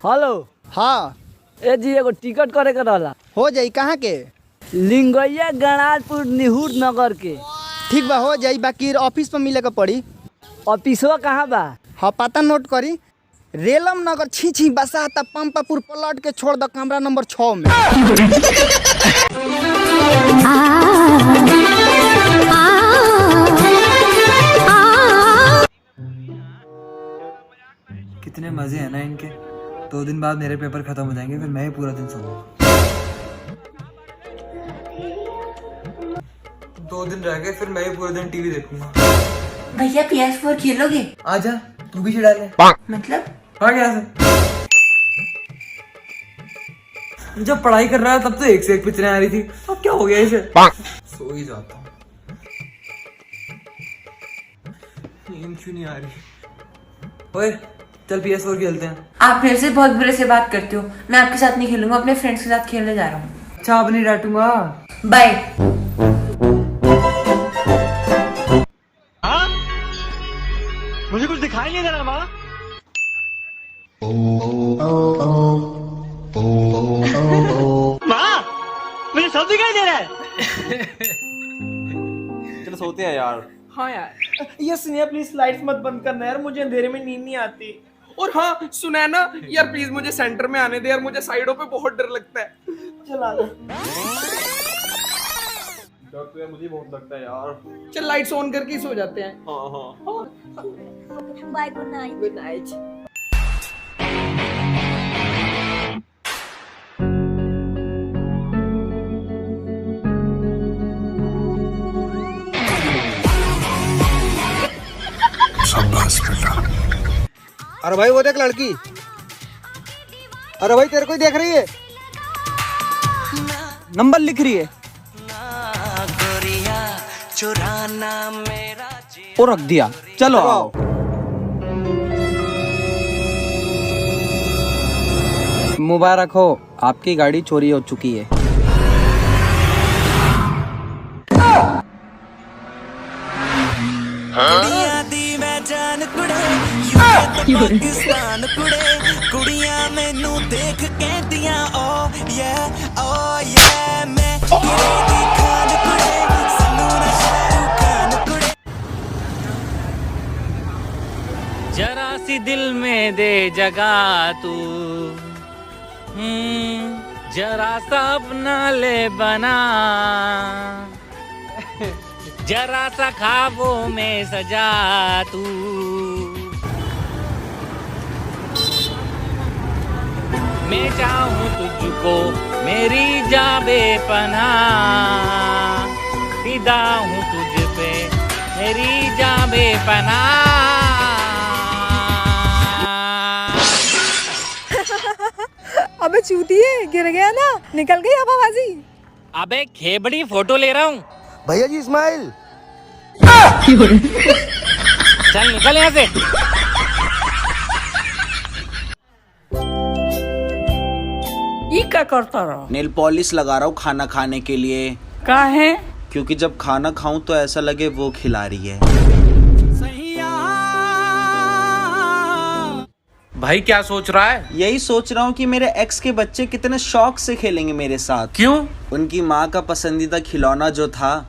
Hello. हाँ ए जी एगो ticket करे के रहला। हो जाई। कहाँ के? लिंगैया गणारपुर निहुर नगर के। ठीक बा हो जाई, बाकी ऑफिस पर मिले के पड़ी। ऑफिसवा कहाँ बा? हाँ पता नोट करी। रेलम नगर छी बसाता पंपापुर पलट के छोड़ द कमरा नंबर 6 में। कितने मजे हैं ना इनके। 2 दिन बाद मेरे पेपर खत्म हो जाएंगे, फिर मैं ही पूरा दिन सोऊंगा। 2 दिन रह गए, फिर मैं ही पूरा दिन टीवी देखूंगा। भैया PS4 खेलोगे? आजा तू भी चिढ़ा ले। मतलब? हाँ क्या से? जब पढ़ाई कर रहा है तब तो एक से एक पिक्चरें आ रही थी, अब क्या हो गया इसे? सो ही जाता हूँ, नींद क्यों नहीं आ रही। ओए चल PS4 खेलते हैं। आप मेरे से बहुत बुरे से बात करते हो। मैं आपके साथ नहीं खेलूंगा, अपने फ्रेंड्स के साथ खेलने जा रहा हूँ। अच्छा अब नहीं डांटूंगा। बाय। मुझे कुछ दिखाई नहीं दे रहा माँ। माँ मुझे सब दिखाई दे रहा है। चलो सोते हैं यार। हाँ यार। ये स्नेहा प्लीज लाइट्स मत बंद करना यार, मुझे अंधेरे में नींद नहीं आती। और हाँ सुना है ना यार, प्लीज मुझे सेंटर में आने दे यार, मुझे साइडों पे बहुत डर लगता है। चला जा। डर तो यार मुझे बहुत लगता है यार। चल लाइट्स ऑन करके ही सो जाते हैं। हाँ हाँ bye, good night. Good night. अरे भाई वो देख लड़की। अरे भाई तेरे को ही देख रही है, नंबर लिख रही है। वो रख दिया। चलो आओ। मुबारक हो, आपकी गाड़ी चोरी हो चुकी है। कुड़ियां मैनू देख कहदियां ओ ये मैं हीरे दी खान कुड़े सानू ना शाहरुख खान कुड़े। जरा सी दिल में दे जगह तू, जरा सा अपना ले बना, जरा सा ख्वाबों में सजा तू। मैं चाहूँ तुझको मेरी जाबे पनाह, फिदा हूँ तुझ पे मेरी जाबे पनाह। अबे चूतिए, गिर गया ना, निकल गई हवाबाजी। अबे खेबड़ी फोटो ले रहा हूँ। भैया जी स्माइल। चल निकल यहाँ से। ये क्या करता रहा? नेल पॉलिश लगा रहा हूँ खाना खाने के लिए। का है? क्योंकि जब खाना खाऊं तो ऐसा लगे वो खिला रही है। भाई क्या सोच रहा है? यही सोच रहा हूँ कि मेरे एक्स के बच्चे कितने शौक से खेलेंगे मेरे साथ। क्यों? उनकी माँ का पसंदीदा खिलौना जो था।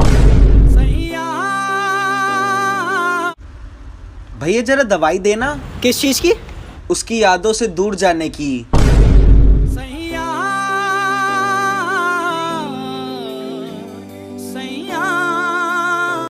भैया जरा दवाई देना। किस चीज की? उसकी यादों से दूर जाने की।